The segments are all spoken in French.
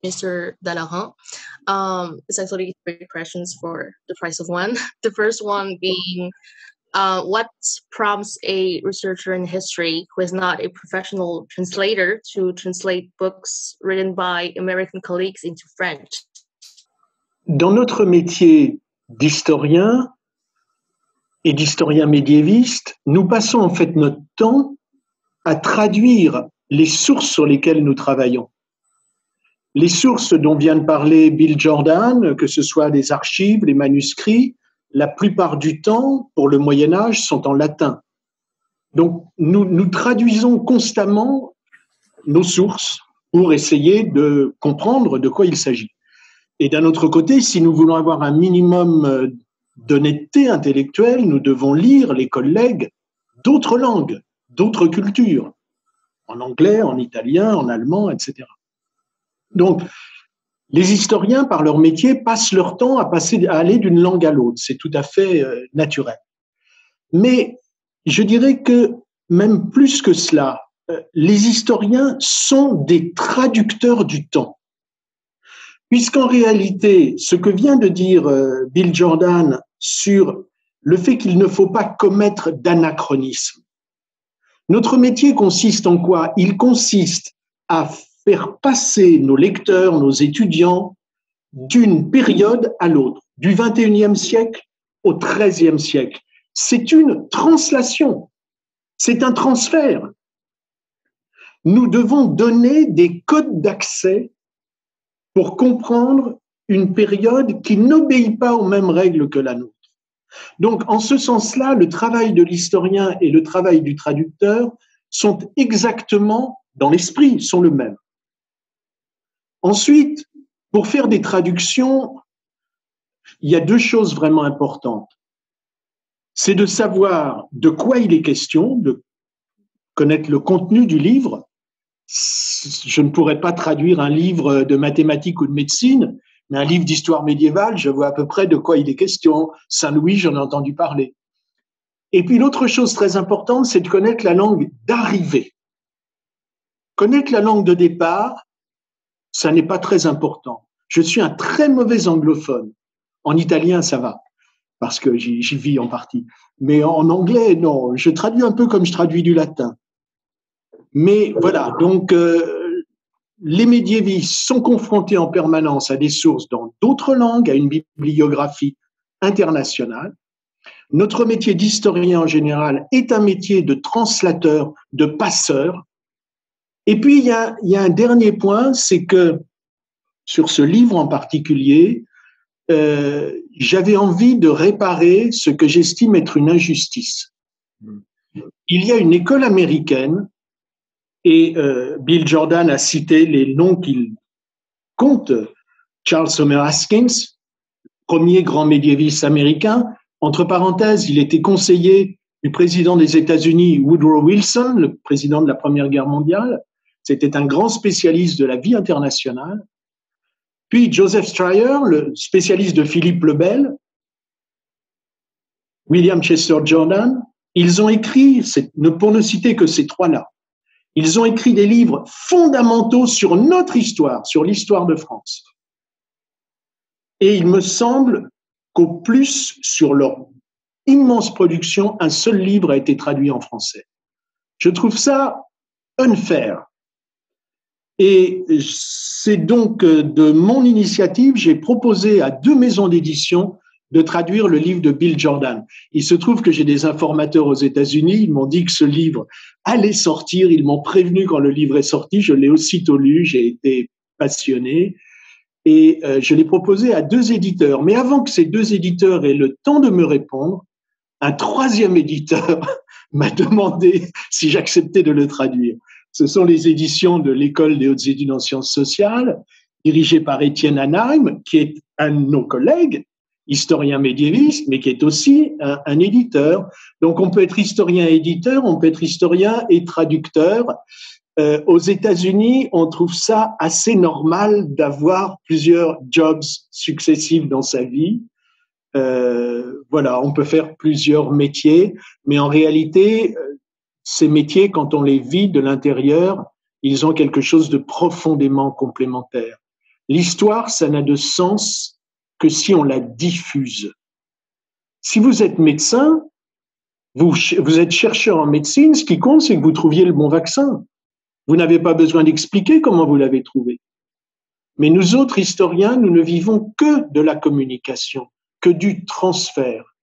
Mr. Dalahan. It's actually three questions for the price of one. The first one being, what prompts a researcher in history who is not a professional translator to translate books written by American colleagues into French? Dans notre métier d'historien et d'historien médiéviste, nous passons en fait notre temps à traduire les sources sur lesquelles nous travaillons. Les sources dont vient de parler Bill Jordan, que ce soit des archives, les manuscrits, la plupart du temps, pour le Moyen-Âge, sont en latin. Donc, nous traduisons constamment nos sources pour essayer de comprendre de quoi il s'agit. Et d'un autre côté, si nous voulons avoir un minimum d'honnêteté intellectuelle, nous devons lire les collègues d'autres langues, d'autres cultures, en anglais, en italien, en allemand, etc. Donc, les historiens, par leur métier, passent leur temps à aller d'une langue à l'autre. C'est tout à fait naturel. Mais je dirais que même plus que cela, les historiens sont des traducteurs du temps. Puisqu'en réalité, ce que vient de dire Bill Jordan sur le fait qu'il ne faut pas commettre d'anachronisme, notre métier consiste en quoi? Il consiste à faire passer nos lecteurs, nos étudiants, d'une période à l'autre, du 21e siècle au 13e siècle. C'est une translation, c'est un transfert. Nous devons donner des codes d'accès pour comprendre une période qui n'obéit pas aux mêmes règles que la nôtre. Donc, en ce sens-là, le travail de l'historien et le travail du traducteur sont exactement, dans l'esprit, sont le même. Ensuite, pour faire des traductions, il y a deux choses vraiment importantes. C'est de savoir de quoi il est question, de connaître le contenu du livre. Je ne pourrais pas traduire un livre de mathématiques ou de médecine, mais un livre d'histoire médiévale, je vois à peu près de quoi il est question. Saint-Louis, j'en ai entendu parler. Et puis l'autre chose très importante, c'est de connaître la langue d'arrivée. Connaître la langue de départ, ça n'est pas très important. Je suis un très mauvais anglophone. En italien, ça va, parce que j'y vis en partie. Mais en anglais, non. Je traduis un peu comme je traduis du latin. Mais voilà, donc les médiévistes sont confrontés en permanence à des sources dans d'autres langues, à une bibliographie internationale. Notre métier d'historien en général est un métier de translateur, de passeur. Et puis, il y a un dernier point, c'est que sur ce livre en particulier, j'avais envie de réparer ce que j'estime être une injustice. Il y a une école américaine, et Bill Jordan a cité les noms qu'il compte, Charles Sumner Haskins, premier grand médiéviste américain. Entre parenthèses, il était conseiller du président des États-Unis, Woodrow Wilson, le président de la Première Guerre mondiale. C'était un grand spécialiste de la vie internationale. Puis Joseph Stryer, le spécialiste de Philippe le Bel, William Chester Jordan, ils ont écrit, pour ne citer que ces trois-là, ils ont écrit des livres fondamentaux sur notre histoire, sur l'histoire de France. Et il me semble qu'au plus, sur leur immense production, un seul livre a été traduit en français. Je trouve ça unfair. Et c'est donc de mon initiative, j'ai proposé à 2 maisons d'édition de traduire le livre de Bill Jordan. Il se trouve que j'ai des informateurs aux États-Unis, ils m'ont dit que ce livre allait sortir, ils m'ont prévenu quand le livre est sorti, je l'ai aussitôt lu, j'ai été passionné et je l'ai proposé à 2 éditeurs. Mais avant que ces 2 éditeurs aient le temps de me répondre, un 3e éditeur m'a demandé si j'acceptais de le traduire. Ce sont les éditions de l'École des hautes études en sciences sociales, dirigées par Étienne Hanheim, qui est un de nos collègues, historien médiéviste, mais qui est aussi un éditeur. Donc, on peut être historien et éditeur, on peut être historien et traducteur. Aux États-Unis, on trouve ça assez normal d'avoir plusieurs jobs successifs dans sa vie. Voilà, on peut faire plusieurs métiers, mais en réalité, ces métiers, quand on les vit de l'intérieur, ils ont quelque chose de profondément complémentaire. L'histoire, ça n'a de sens que si on la diffuse. Si vous êtes médecin, vous êtes chercheur en médecine, ce qui compte, c'est que vous trouviez le bon vaccin. Vous n'avez pas besoin d'expliquer comment vous l'avez trouvé. Mais nous autres historiens, nous ne vivons que de la communication, que du transfert.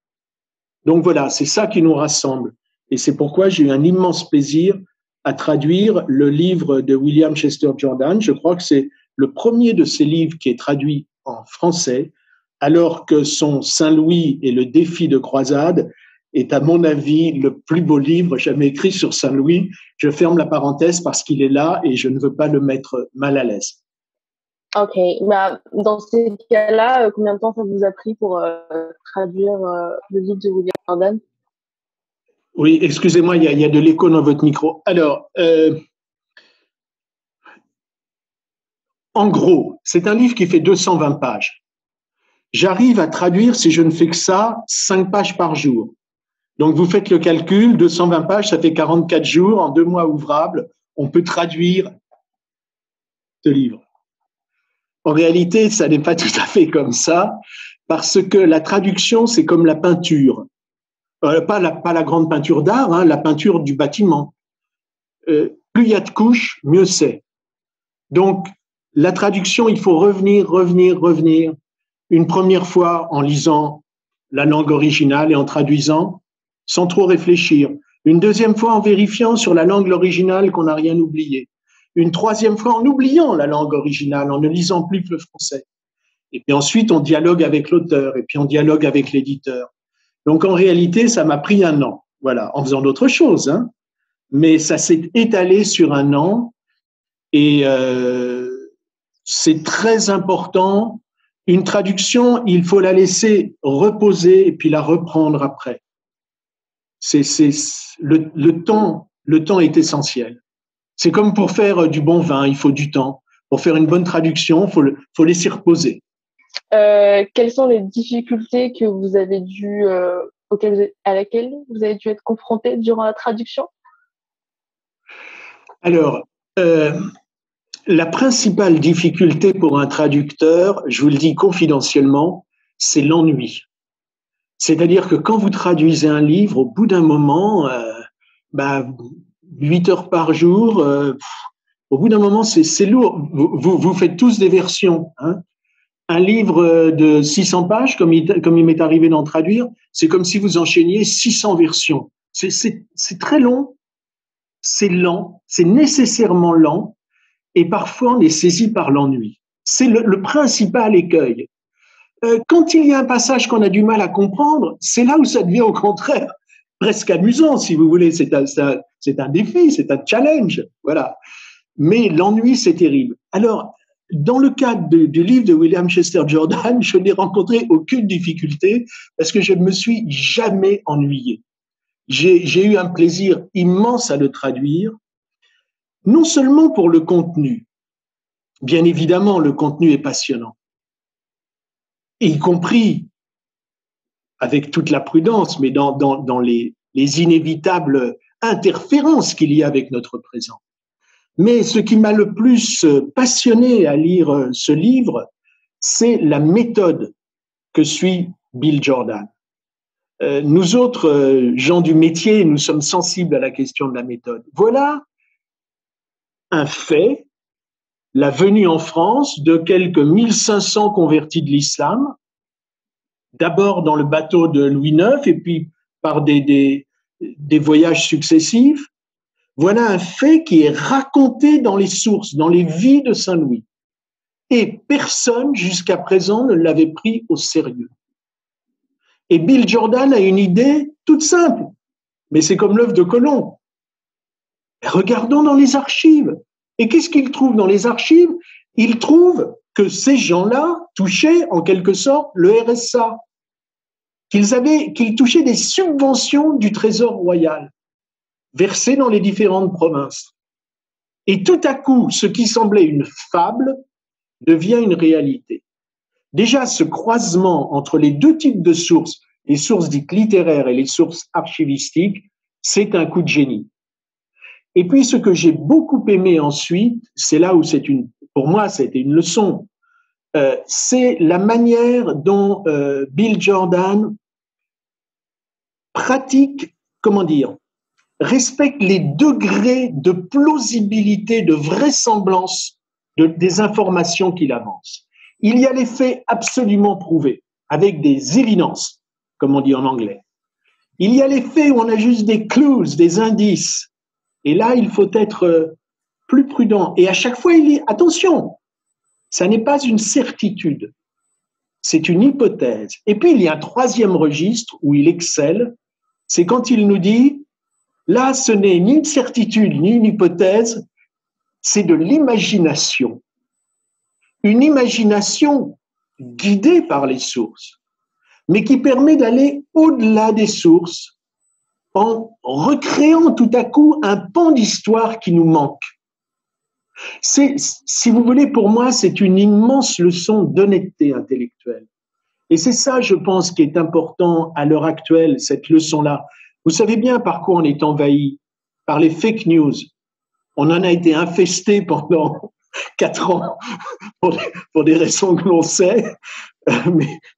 Donc voilà, c'est ça qui nous rassemble. Et c'est pourquoi j'ai eu un immense plaisir à traduire le livre de William Chester Jordan. Je crois que c'est le premier de ces livres qui est traduit en français, alors que son Saint-Louis et le défi de croisade est, à mon avis, le plus beau livre jamais écrit sur Saint-Louis. Je ferme la parenthèse parce qu'il est là et je ne veux pas le mettre mal à l'aise. Ok, bah, dans ces cas-là, combien de temps ça vous a pris pour traduire le livre de William Jordan? Oui, excusez-moi, il y a de l'écho dans votre micro. Alors, en gros, c'est un livre qui fait 220 pages. J'arrive à traduire, si je ne fais que ça, 5 pages par jour. Donc, vous faites le calcul, 220 pages, ça fait 44 jours, en 2 mois ouvrables, on peut traduire ce livre. En réalité, ça n'est pas tout à fait comme ça, parce que la traduction, c'est comme la peinture. Pas la grande peinture d'art, hein, la peinture du bâtiment. Plus il y a de couches, mieux c'est. Donc, la traduction, il faut revenir. Une première fois en lisant la langue originale et en traduisant, sans trop réfléchir. Une deuxième fois en vérifiant sur la langue originale qu'on n'a rien oublié. Une troisième fois en oubliant la langue originale, en ne lisant plus que le français. Et puis ensuite, on dialogue avec l'auteur, et puis on dialogue avec l'éditeur. Donc en réalité, ça m'a pris 1 an, voilà, en faisant d'autres choses, hein. Mais ça s'est étalé sur 1 an, et c'est très important. Une traduction, il faut la laisser reposer et puis la reprendre après. Le temps est essentiel. C'est comme pour faire du bon vin, il faut du temps. Pour faire une bonne traduction, faut laisser reposer. Quelles sont les difficultés que vous avez à laquelle vous avez dû être confronté durant la traduction? Alors, la principale difficulté pour un traducteur, je vous le dis confidentiellement, c'est l'ennui. C'est-à-dire que quand vous traduisez un livre, au bout d'un moment, 8 heures par jour, au bout d'un moment, c'est lourd. Vous faites tous des versions, hein. Un livre de 600 pages, comme il m'est arrivé d'en traduire, c'est comme si vous enchaîniez 600 versions. C'est très long, c'est lent, c'est nécessairement lent, et parfois on est saisi par l'ennui. C'est le principal écueil. Quand il y a un passage qu'on a du mal à comprendre, c'est là où ça devient au contraire presque amusant, si vous voulez. C'est un défi, c'est un challenge, voilà. Mais l'ennui, c'est terrible. Alors, dans le cadre du livre de William Chester Jordan, je n'ai rencontré aucune difficulté parce que je ne me suis jamais ennuyé. J'ai eu un plaisir immense à le traduire, non seulement pour le contenu. Bien évidemment, le contenu est passionnant, y compris avec toute la prudence, mais dans les inévitables interférences qu'il y a avec notre présent. Mais ce qui m'a le plus passionné à lire ce livre, c'est la méthode que suit Bill Jordan. Nous autres gens du métier, nous sommes sensibles à la question de la méthode. Voilà un fait, la venue en France de quelques 1500 convertis de l'islam, d'abord dans le bateau de Louis IX et puis par des voyages successifs. Voilà un fait qui est raconté dans les sources, dans les vies de Saint-Louis. Et personne jusqu'à présent ne l'avait pris au sérieux. Et Bill Jordan a une idée toute simple, mais c'est comme l'œuf de Colomb. Regardons dans les archives. Et qu'est-ce qu'il trouve dans les archives? Il trouve que ces gens-là touchaient en quelque sorte le RSA, qu'ils touchaient des subventions du Trésor royal, versées dans les différentes provinces. Et tout à coup, ce qui semblait une fable devient une réalité. Déjà, ce croisement entre les deux types de sources, les sources dites littéraires et les sources archivistiques, c'est un coup de génie. Et puis, ce que j'ai beaucoup aimé ensuite, c'est là où pour moi, c'était une leçon. c'est la manière dont Bill Jordan pratique, comment dire, respecte les degrés de plausibilité, de vraisemblance des informations qu'il avance. Il y a les faits absolument prouvés, avec des évidences, comme on dit en anglais. Il y a les faits où on a juste des clues, des indices. Et là, il faut être plus prudent. Et à chaque fois, il dit, attention, ça n'est pas une certitude, c'est une hypothèse. Et puis, il y a un troisième registre où il excelle, c'est quand il nous dit, là, ce n'est ni une certitude, ni une hypothèse, c'est de l'imagination. Une imagination guidée par les sources, mais qui permet d'aller au-delà des sources en recréant tout à coup un pan d'histoire qui nous manque. Si vous voulez, pour moi, c'est une immense leçon d'honnêteté intellectuelle. Et c'est ça, je pense, qui est important à l'heure actuelle, cette leçon-là. Vous savez bien par quoi on est envahi? Par les fake news. On en a été infesté pendant 4 ans pour des raisons que l'on sait,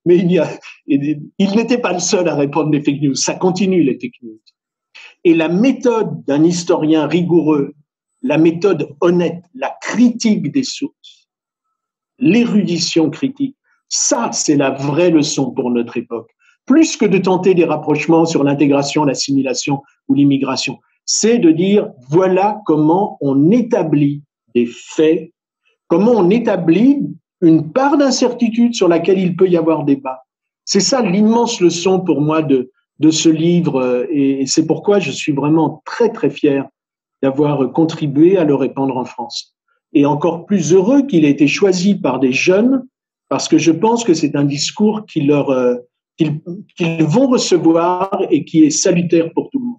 mais il n'était pas le seul à répondre des fake news. Ça continue, les fake news. Et la méthode d'un historien rigoureux, la méthode honnête, la critique des sources, l'érudition critique, ça, c'est la vraie leçon pour notre époque. Plus que de tenter des rapprochements sur l'intégration, l'assimilation ou l'immigration, c'est de dire, voilà comment on établit des faits, comment on établit une part d'incertitude sur laquelle il peut y avoir débat. C'est ça l'immense leçon pour moi de ce livre, et c'est pourquoi je suis vraiment très, très fier d'avoir contribué à le répandre en France. Et encore plus heureux qu'il ait été choisi par des jeunes, parce que je pense que c'est un discours qu'ils vont recevoir et qui est salutaire pour tout le monde.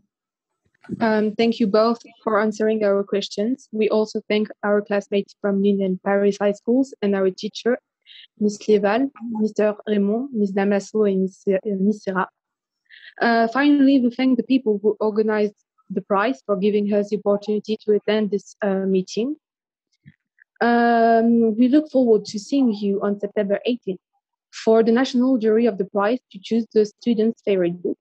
Thank you both for answering our questions. We also thank our classmates from Lille and Paris high schools and our teacher, Miss Cléval, Mr. Raymond, Miss Damaso, and Miss Serra. Finally, we thank the people who organized the prize for giving us the opportunity to attend this meeting. We look forward to seeing you on September 18th for the national jury of the prize to choose the student's favorite book.